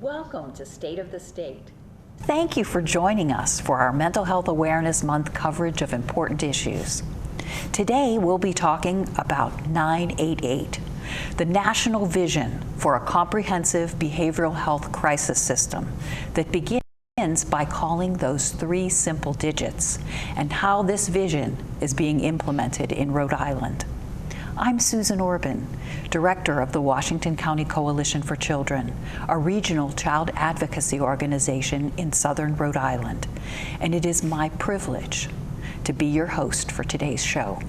Welcome to State of the State. Thank you for joining us for our Mental Health Awareness Month coverage of important issues. Today we'll be talking about 988, the national vision for a comprehensive behavioral health crisis system that begins by calling those three simple digits and how this vision is being implemented in Rhode Island. I'm Susan Orban, Director of the Washington County Coalition for Children, a regional child advocacy organization in southern Rhode Island, and it is my privilege to be your host for today's show.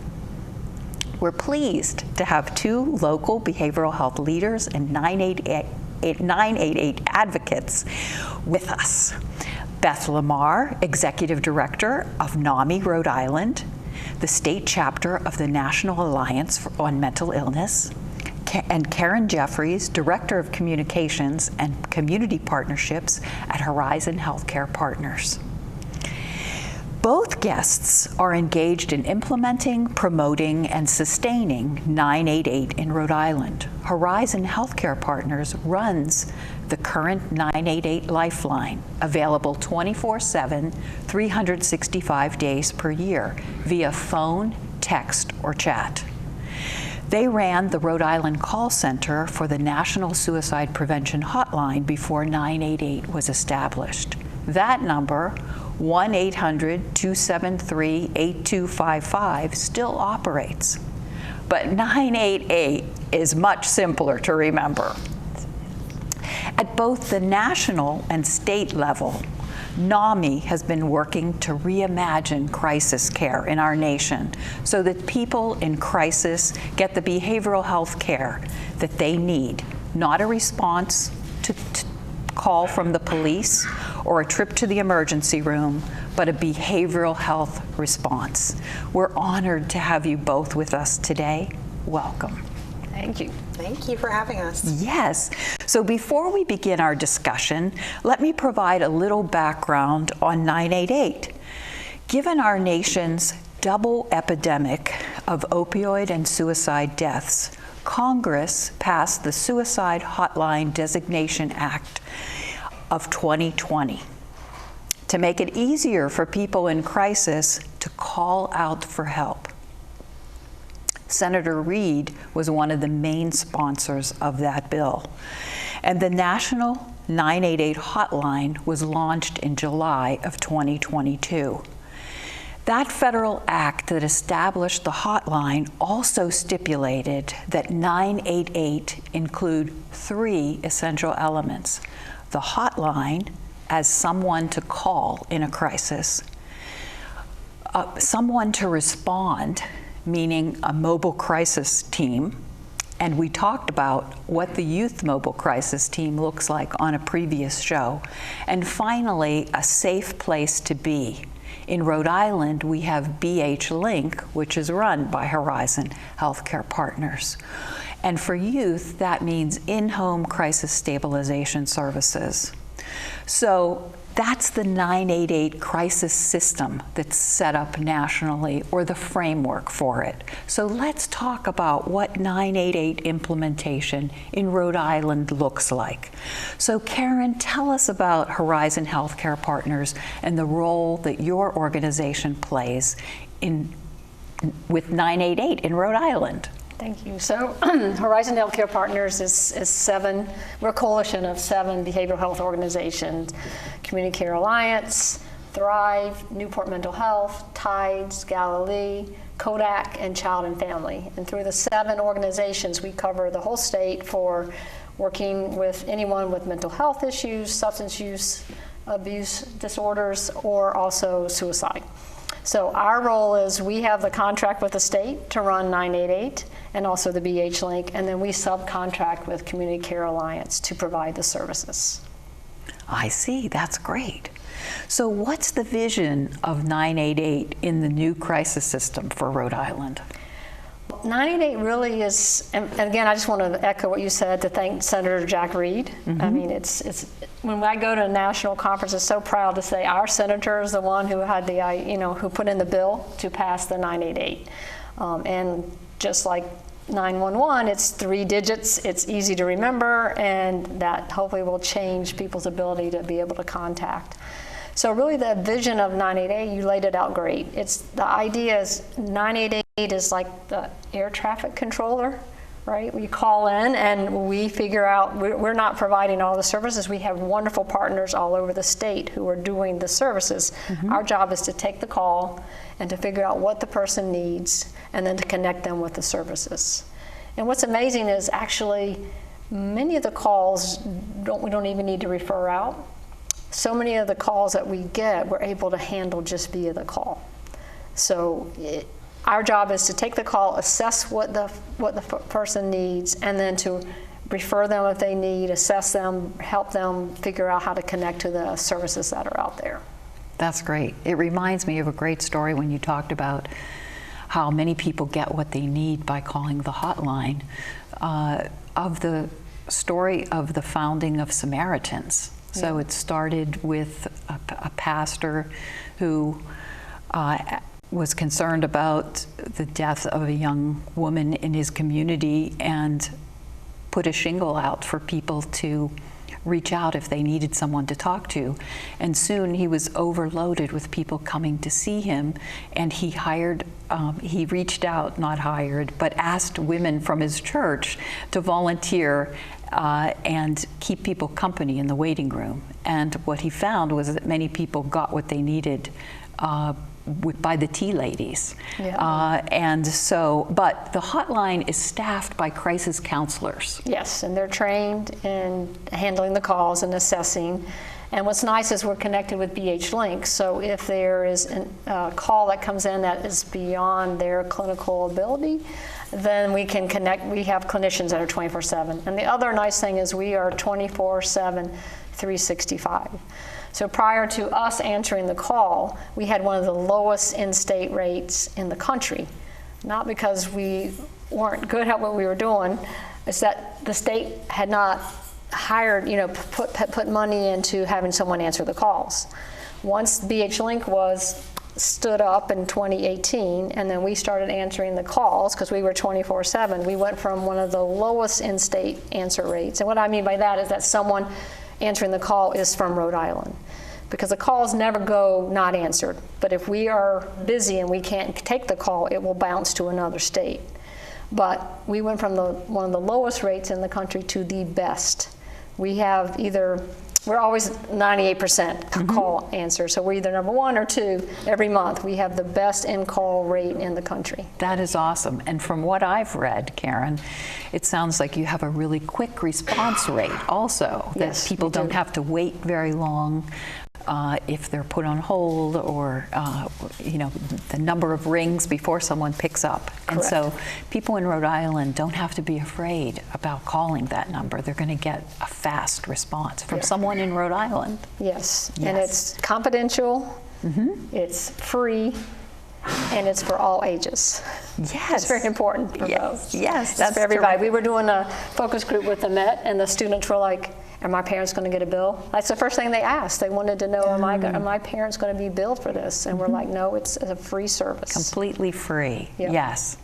We're pleased to have two local behavioral health leaders and 988 advocates with us. Beth Lamar, Executive Director of NAMI Rhode Island, the state chapter of the National Alliance on Mental Illness, and Karen Jeffries, Director of Communications and Community Partnerships at Horizon Healthcare Partners. Both guests are engaged in implementing, promoting, and sustaining 988 in Rhode Island. Horizon Healthcare Partners runs the current 988 Lifeline, available 24/7, 365 days per year via phone, text, or chat. They ran the Rhode Island call center for the National Suicide Prevention Hotline before 988 was established. That number, 1-800-273-8255, still operates. But 988 is much simpler to remember. At both the national and state level, NAMI has been working to reimagine crisis care in our nation so that people in crisis get the behavioral health care that they need, not a response to call from the police or a trip to the emergency room, but a behavioral health response. We're honored to have you both with us today. Welcome. Thank you. Thank you for having us. Yes. So before we begin our discussion, let me provide a little background on 988. Given our nation's double epidemic of opioid and suicide deaths, Congress passed the Suicide Hotline Designation Act of 2020 to make it easier for people in crisis to call out for help. Senator Reid was one of the main sponsors of that bill. And the National 988 Hotline was launched in July of 2022. That federal act that established the hotline also stipulated that 988 include three essential elements: the hotline as someone to call in a crisis, someone to respond, meaning a mobile crisis team, and we talked about what the youth mobile crisis team looks like on a previous show, and finally, a safe place to be. In Rhode Island, we have BH Link, which is run by Horizon Healthcare Partners. And for youth, that means in-home crisis stabilization services. So that's the 988 crisis system that's set up nationally, or the framework for it. So let's talk about what 988 implementation in Rhode Island looks like. So Karen, tell us about Horizon Healthcare Partners and the role that your organization plays with 988 in Rhode Island. Thank you. So Horizon Healthcare Partners is we're a coalition of 7 behavioral health organizations: Community Care Alliance, Thrive, Newport Mental Health, Tides, Galilee, Kodak, and Child and Family. And through the 7 organizations, we cover the whole state for working with anyone with mental health issues, substance use abuse disorders, or also suicide. So our role is we have the contract with the state to run 988 and also the BH Link, and then we subcontract with Community Care Alliance to provide the services. I see, that's great. So what's the vision of 988 in the new crisis system for Rhode Island? 988 really is, and again, I just want to echo what you said to thank Senator Jack Reid. I mean, it's when I go to a national conference, I'm so proud to say our senator is the one who had who put in the bill to pass the 988. And just like 911, it's 3 digits, it's easy to remember, and that hopefully will change people's ability to be able to contact. So really the vision of 988, you laid it out great. The idea is 988 is like the air traffic controller, right? We call in and we figure out, we're not providing all the services. We have wonderful partners all over the state who are doing the services. Our job is to take the call and to figure out what the person needs and then to connect them with the services. And what's amazing is actually many of the calls we don't even need to refer out. So many of the calls that we get, we're able to handle just via the call. So our job is to take the call, assess what the person needs, and then to refer them if they need, assess them, help them figure out how to connect to the services that are out there. That's great. It reminds me of a great story when you talked about how many people get what they need by calling the hotline, of the story of the founding of Samaritans. So it started with a pastor who was concerned about the death of a young woman in his community and put a shingle out for people to reach out if they needed someone to talk to. And soon he was overloaded with people coming to see him, and he reached out, not hired, but asked women from his church to volunteer and keep people company in the waiting room. And what he found was that many people got what they needed by the tea ladies. And so, but the hotline is staffed by crisis counselors. Yes, and they're trained in handling the calls and assessing. And what's nice is we're connected with BH Link, so if there is a call that comes in that is beyond their clinical ability, then we can connect. We have clinicians that are 24/7. And the other nice thing is we are 24/7, 365. So prior to us answering the call, we had one of the lowest in-state rates in the country. Not because we weren't good at what we were doing, it's that the state had not hired, put money into having someone answer the calls. Once BH Link stood up in 2018, and then we started answering the calls because we were 24/7, we went from one of the lowest in-state answer rates. And what I mean by that is that someone answering the call is from Rhode Island, because the calls never go not answered. But if we are busy and we can't take the call, it will bounce to another state. But we went from one of the lowest rates in the country to the best. We're always 98% call answer, so we're either number 1 or 2 every month. We have the best in-call rate in the country. That is awesome. And from what I've read, Karen, it sounds like you have a really quick response rate also, that Yes, people don't have to wait very long if they're put on hold, or the number of rings before someone picks up. Correct. And so people in Rhode Island don't have to be afraid about calling that number. They're going to get a fast response from someone in Rhode Island. Yes, and it's confidential, it's free, and it's for all ages. Yes. It's very important for both. Yes, that's for everybody. terrific. We were doing a focus group with the Met, and the students were like, are my parents going to get a bill? That's the first thing they asked. They wanted to know, are my parents going to be billed for this? And we're like, no, it's a free service. Completely free, Yep. yes.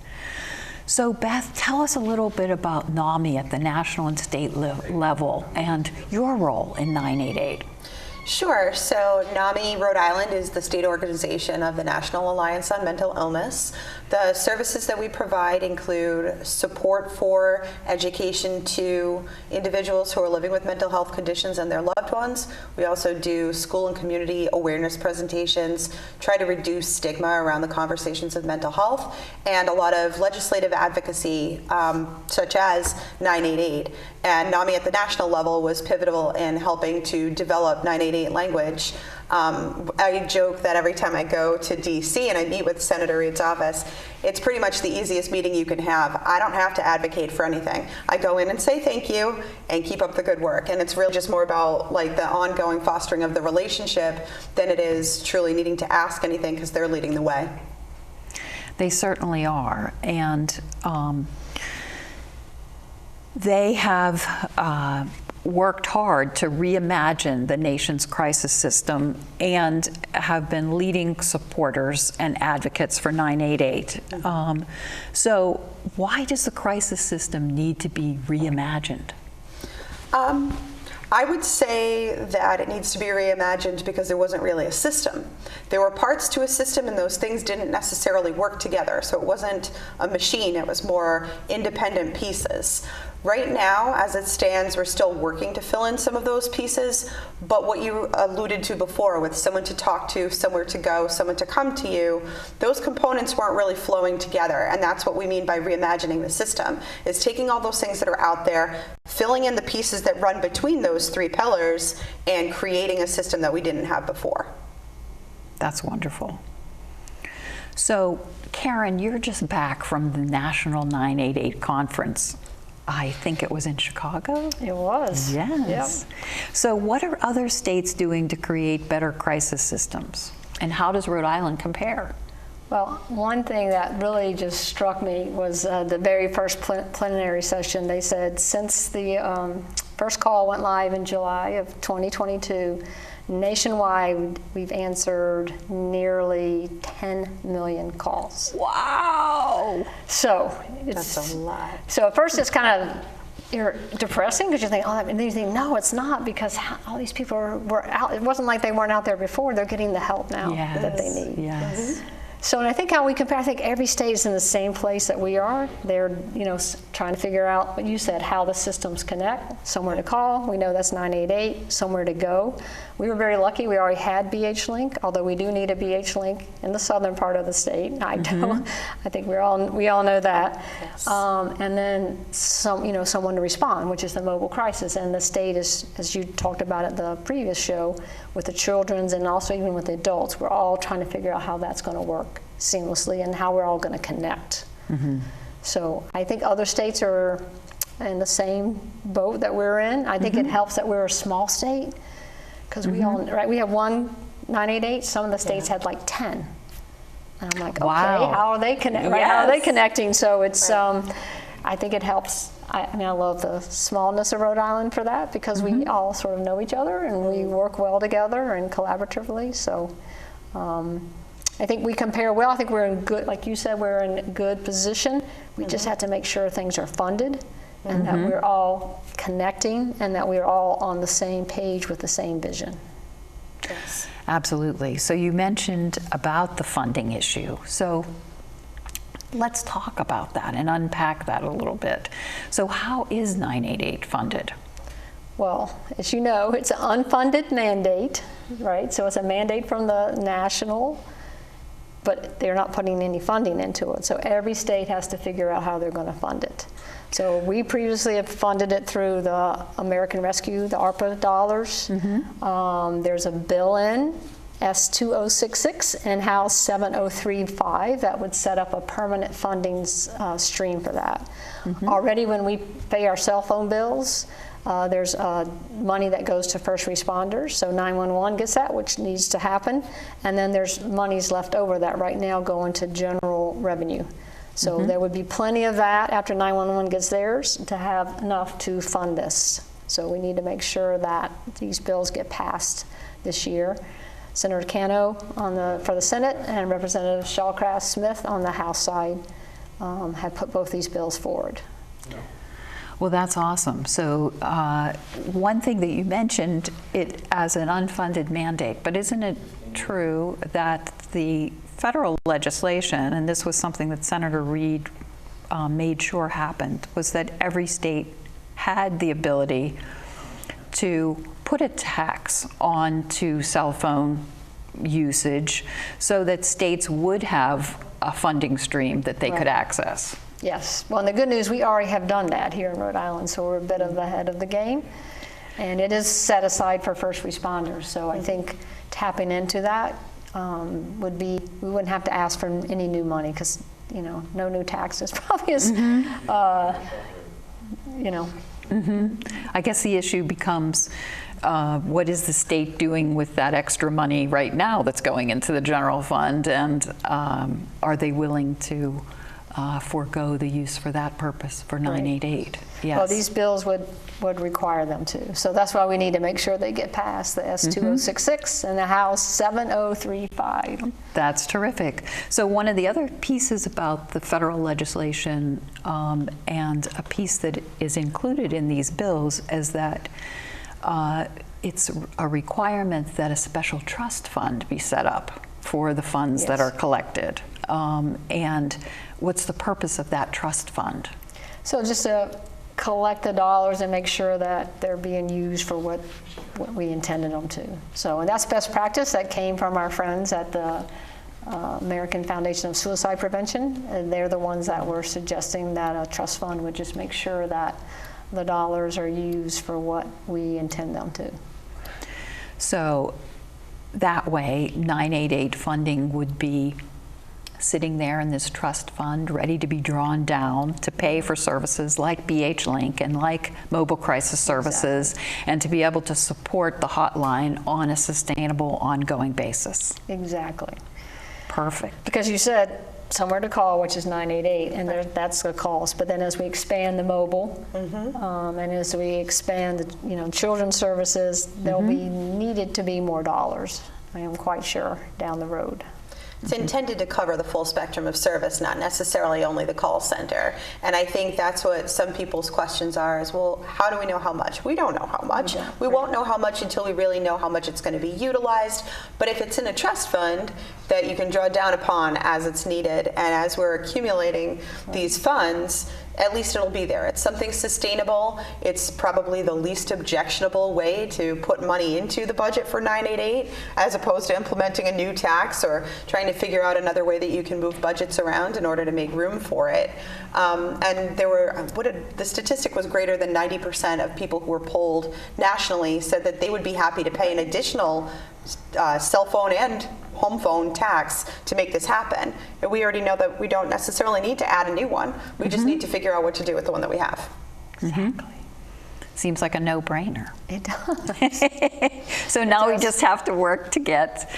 So Beth, tell us a little bit about NAMI at the national and state level and your role in 988. Sure. So NAMI Rhode Island is the state organization of the National Alliance on Mental Illness. The services that we provide include support for education to individuals who are living with mental health conditions and their loved ones. We also do school and community awareness presentations, try to reduce stigma around the conversations of mental health, and a lot of legislative advocacy, such as 988. And NAMI at the national level was pivotal in helping to develop 988 language. I joke that every time I go to DC and I meet with Senator Reid's office, it's pretty much the easiest meeting you can have. I don't have to advocate for anything. I go in and say thank you and keep up the good work. And it's really just more about like the ongoing fostering of the relationship than it is truly needing to ask anything, because they're leading the way. They certainly are. And They have worked hard to reimagine the nation's crisis system and have been leading supporters and advocates for 988. So why does the crisis system need to be reimagined? I would say that it needs to be reimagined because there wasn't really a system. There were parts to a system and those things didn't necessarily work together. So it wasn't a machine, it was more independent pieces. Right now, as it stands, we're still working to fill in some of those pieces, but what you alluded to before with someone to talk to, somewhere to go, someone to come to you, those components weren't really flowing together, and that's what we mean by reimagining the system, is taking all those things that are out there, filling in the pieces that run between those three pillars, and creating a system that we didn't have before. That's wonderful. So, Karen, you're just back from the National 988 Conference. I think it was in Chicago? It was. Yes. Yep. So what are other states doing to create better crisis systems? And how does Rhode Island compare? Well, one thing that really just struck me was the very first plenary session. They said since the first call went live in July of 2022, nationwide, we've answered nearly 10 million calls. Wow! So That's a lot. So at first it's kind of depressing because you think, oh, and then you think, no, it's not, because all these people were out. It wasn't like they weren't out there before. They're getting the help now that they need. Yes. So, and I think how we compare, I think every state is in the same place that we are. They're, trying to figure out what you said, how the systems connect, somewhere to call. We know that's 988, somewhere to go. We were very lucky. We already had BH Link, although we do need a BH Link in the southern part of the state. I think we all know that. Yes. And then someone to respond, which is the mobile crisis. And the state is, as you talked about at the previous show, with the children's and also even with the adults, we're all trying to figure out how that's going to work seamlessly and how we're all going to connect. So I think other states are in the same boat that we're in. I think it helps that we're a small state because we have one 988. Some of the states had like 10. And I'm like, okay, wow. how are they How are they connecting? So it's I think it helps. I love the smallness of Rhode Island for that because we all sort of know each other and we work well together and collaboratively. So I think we compare well. I think we're in good, like you said, we're in a good position. We just have to make sure things are funded and that we're all connecting and that we're all on the same page with the same vision. Yes. Absolutely. So you mentioned about the funding issue. So let's talk about that and unpack that a little bit. So how is 988 funded? Well, as you know, it's an unfunded mandate, right? So it's a mandate from the national, but they're not putting any funding into it. So every state has to figure out how they're going to fund it. So we previously have funded it through the American Rescue, the ARPA dollars. There's a bill in S2066 and House 7035 that would set up a permanent funding stream for that. Already when we pay our cell phone bills, there's money that goes to first responders, so 911 gets that, which needs to happen, and then there's monies left over that right now going to general revenue. So there would be plenty of that after 911 gets theirs to have enough to fund this. So we need to make sure that these bills get passed this year. Senator Cano for the Senate and Representative Shawcraft Smith on the House side have put both these bills forward. Well, that's awesome. So one thing that you mentioned it as an unfunded mandate, but isn't it true that the federal legislation, and this was something that Senator Reid made sure happened, was that every state had the ability to put a tax onto cell phone usage so that states would have a funding stream that they could access? Yes. Well, and the good news, we already have done that here in Rhode Island, so we're a bit ahead of the game. And it is set aside for first responders. So I think tapping into that would be, we wouldn't have to ask for any new money because, no new taxes probably is, I guess the issue becomes, what is the state doing with that extra money right now that's going into the general fund, and are they willing to forego the use for that purpose for 988. Yes. Well, these bills would require them to. So that's why we need to make sure they get passed, the S2066 and the House 7035. That's terrific. So one of the other pieces about the federal legislation and a piece that is included in these bills is that it's a requirement that a special trust fund be set up for the funds that are collected. And what's the purpose of that trust fund? So just to collect the dollars and make sure that they're being used for what we intended them to. So, and that's best practice that came from our friends at the American Foundation of Suicide Prevention. And they're the ones that were suggesting that a trust fund would just make sure that the dollars are used for what we intend them to. So that way, 988 funding would be sitting there in this trust fund, ready to be drawn down to pay for services like BH Link and like mobile crisis services, and to be able to support the hotline on a sustainable, ongoing basis. Exactly. Perfect. Because you said somewhere to call, which is 988, and that's the cost. But then as we expand the mobile, and as we expand the children's services, there'll be needed to be more dollars. I am quite sure down the road. It's intended to cover the full spectrum of service, not necessarily only the call center. And I think that's what some people's questions are is, well, how do we know how much? We don't know how much. We won't know how much until we really know how much it's going to be utilized. But if it's in a trust fund that you can draw down upon as it's needed, and as we're accumulating these funds, at least it'll be there. It's something sustainable. It's probably the least objectionable way to put money into the budget for 988, as opposed to implementing a new tax or trying to figure out another way that you can move budgets around in order to make room for it. And there were, the statistic was greater than 90% of people who were polled nationally said that they would be happy to pay an additional cell phone and home phone tax to make this happen. And we already know that we don't necessarily need to add a new one. We just need to figure out what to do with the one that we have. Exactly. Seems like a no-brainer. It does. So now we just have to work to get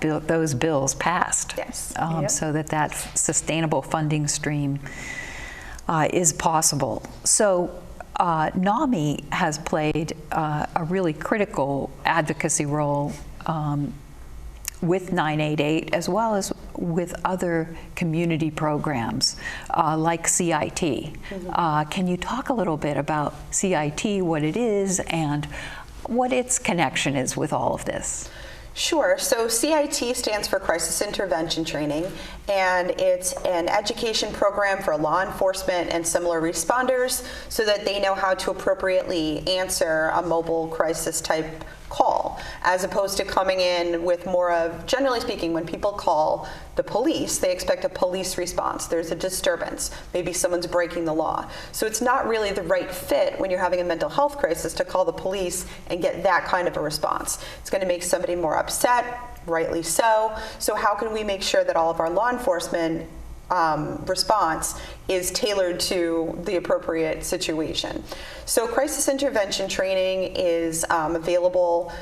those bills passed. Yes. So that sustainable funding stream is possible. So NAMI has played a really critical advocacy role with 988, as well as with other community programs like CIT. Can you talk a little bit about CIT, what it is, and what its connection is with all of this? Sure. So CIT stands for Crisis Intervention Training, and it's an education program for law enforcement and similar responders so that they know how to appropriately answer a mobile crisis type call, as opposed to coming in with more of, generally speaking, when people call the police, they expect a police response. There's a disturbance. Maybe someone's breaking the law. So it's not really the right fit when you're having a mental health crisis to call the police and get that kind of a response. It's going to make somebody more upset, rightly so. So how can we make sure that all of our law enforcement response is tailored to the appropriate situation? So crisis intervention training is available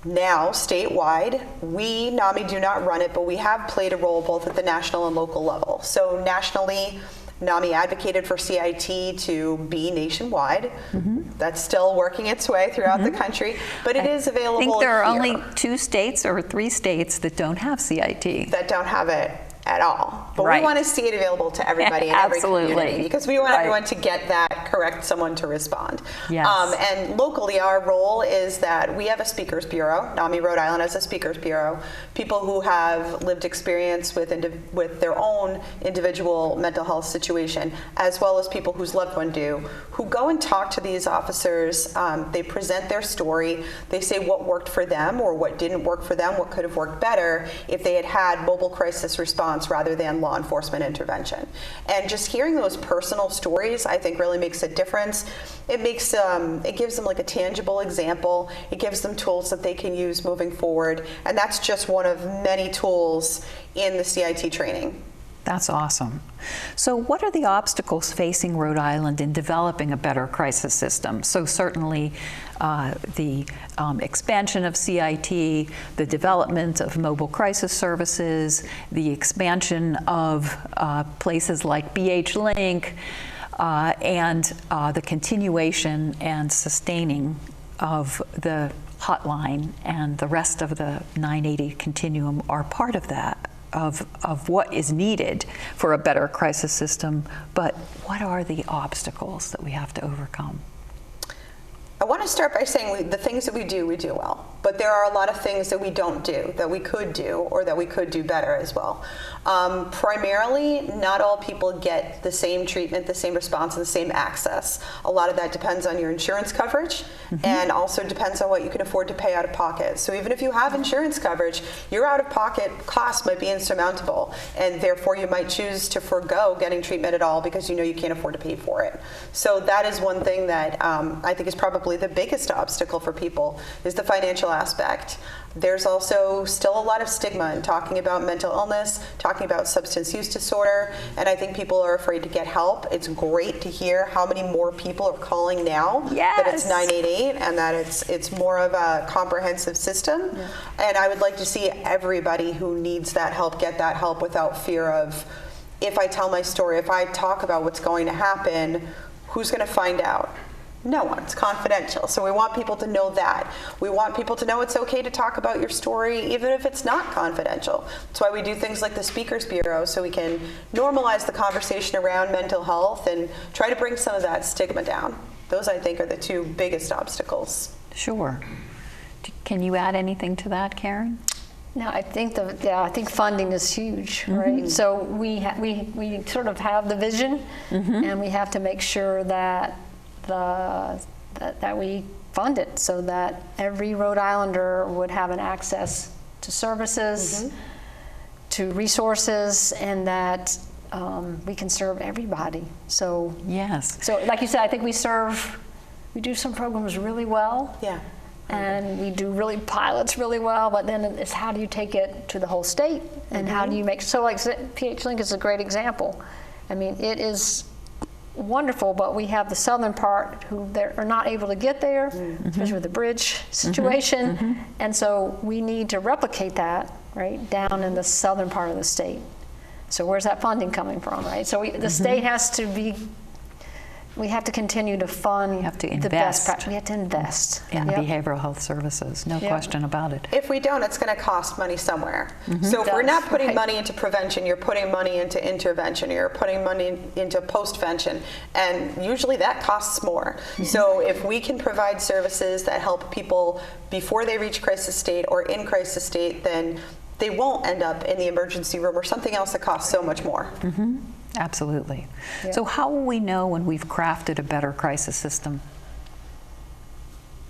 now statewide. We, NAMI, do not run it, but we have played a role both at the national and local level. So nationally, NAMI advocated for CIT to be nationwide. That's still working its way throughout the country, but it is available. I think there are here. only 2 states or 3 states that don't have CIT. That don't have it at all. But Right. we want to see it available to everybody in every Absolutely. community, because we want Right. everyone to get that correct someone to respond. Yes. And locally, our role is that we have a speakers bureau. NAMI Rhode Island has a speakers bureau. People who have lived experience with their own individual mental health situation, as well as people whose loved one do, who go and talk to these officers. They present their story. They say what worked for them or what didn't work for them, what could have worked better if they had had mobile crisis response rather than law enforcement intervention. And just hearing those personal stories, I think, really makes a difference. It makes it gives them like a tangible example. It gives them tools that they can use moving forward, and that's just one of many tools in the CIT training. That's awesome. So what are the obstacles facing Rhode Island in developing a better crisis system? So certainly the expansion of CIT, the development of mobile crisis services, the expansion of places like BH Link, and the continuation and sustaining of the hotline and the rest of the 980 continuum are part of that. Of what is needed for a better crisis system, but what are the obstacles that we have to overcome? I want to start by saying the things that we do well, but there are a lot of things that we don't do, that we could do, or that we could do better as well. Primarily, not all people get the same treatment, the same response, and the same access. A lot of that depends on your insurance coverage, and also depends on what you can afford to pay out of pocket. So even if you have insurance coverage, your out-of-pocket cost might be insurmountable, and therefore you might choose to forego getting treatment at all because you know you can't afford to pay for it. So that is one thing that I think is probably the biggest obstacle for people, is the financial aspect. There's also still a lot of stigma in talking about mental illness, talking about substance use disorder, and I think people are afraid to get help. It's great to hear how many more people are calling now that it's 988 and that it's more of a comprehensive system. Yeah. And I would like to see everybody who needs that help get that help without fear of, if I tell my story, if I talk about what's going to happen, who's going to find out? No one. It's confidential. So we want people to know that. We want people to know it's okay to talk about your story, even if it's not confidential. That's why we do things like the Speakers Bureau, so we can normalize the conversation around mental health and try to bring some of that stigma down. Those, I think, are the two biggest obstacles. Sure. Can you add anything to that, Karen? No, I think I think funding is huge, right? So we sort of have the vision, and we have to make sure that that we fund it so that every Rhode Islander would have an access to services, to resources, and that we can serve everybody. So yes. So like you said, I think we do some programs really well. Yeah. And we do pilots really well, but then it's how do you take it to the whole state, and how do you make, so like PH Link is a great example. I mean, it is wonderful, but we have the southern part who are not able to get there, especially with the bridge situation, and so we need to replicate that right down in the southern part of the state. So where's that funding coming from, right? So the state has to be, we have to continue to fund. We have to the invest. best practice. We have to invest in behavioral health services, no question about it. If we don't, it's going to cost money somewhere. So if we're not putting money into prevention, you're putting money into intervention, you're putting money into postvention, and usually that costs more. So if we can provide services that help people before they reach crisis state or in crisis state, then they won't end up in the emergency room or something else that costs so much more. Absolutely. Yeah. So how will we know when we've crafted a better crisis system?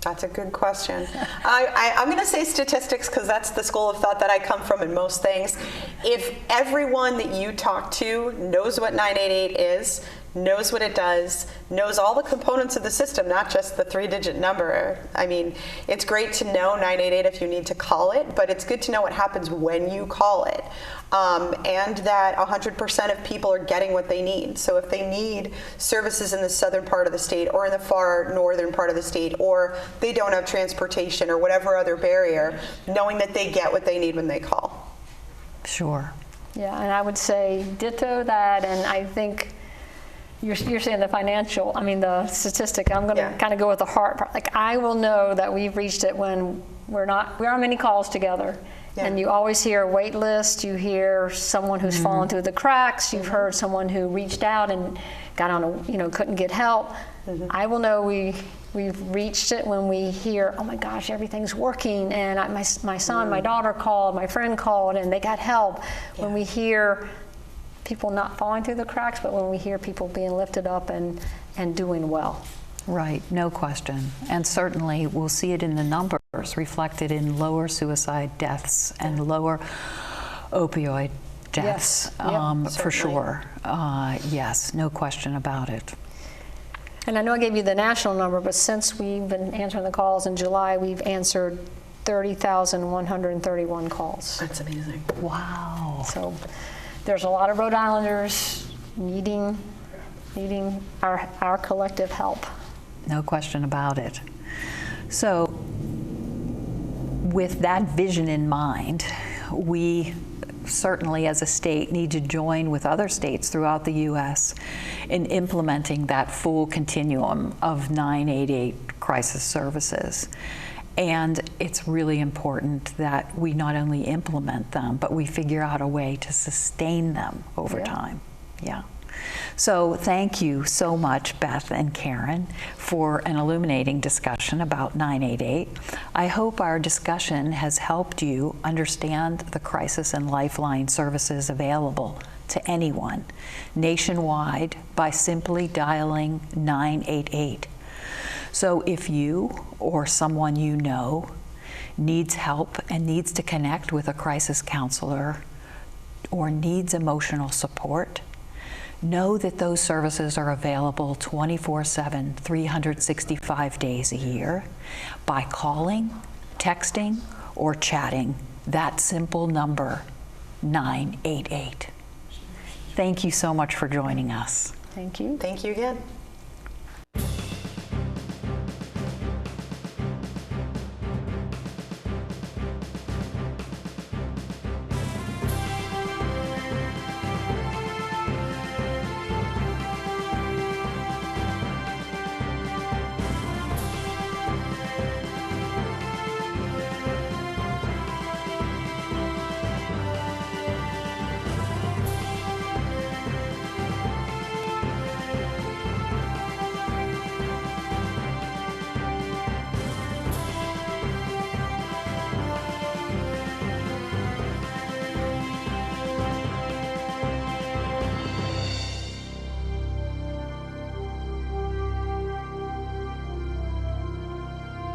That's a good question. I'm going to say statistics because that's the school of thought that I come from in most things. If everyone that you talk to knows what 988 is, knows what it does, knows all the components of the system, not just the 3-digit number. I mean, it's great to know 988 if you need to call it, but it's good to know what happens when you call it. And that 100% of people are getting what they need. So if they need services in the southern part of the state or in the far northern part of the state, or they don't have transportation or whatever other barrier, knowing that they get what they need when they call. Sure. Yeah, and I would say ditto that, and I think you're saying the financial, I mean the statistic, I'm going to kind of go with the heart part. Like, I will know that we've reached it when we're on many calls together. Yeah. And you always hear a wait list, you hear someone who's fallen through the cracks, you've heard someone who reached out and got on couldn't get help. I will know we've reached it when we hear, oh my gosh, everything's working, and my son, my daughter called, my friend called, and they got help. Yeah. When we hear people not falling through the cracks, but when we hear people being lifted up and doing well. Right, no question. And certainly we'll see it in the numbers reflected in lower suicide deaths and lower opioid deaths, for sure. Yes, no question about it. And I know I gave you the national number, but since we've been answering the calls in July, we've answered 30,131 calls. That's amazing. Wow. So there's a lot of Rhode Islanders needing our collective help. No question about it. So with that vision in mind, we certainly as a state need to join with other states throughout the U.S. in implementing that full continuum of 988 crisis services. And it's really important that we not only implement them, but we figure out a way to sustain them over time. Yeah. So thank you so much, Beth and Karen, for an illuminating discussion about 988. I hope our discussion has helped you understand the crisis and lifeline services available to anyone nationwide by simply dialing 988. So if you or someone you know needs help and needs to connect with a crisis counselor or needs emotional support, know that those services are available 24/7, 365 days a year by calling, texting, or chatting that simple number, 988. Thank you so much for joining us. Thank you. Thank you again.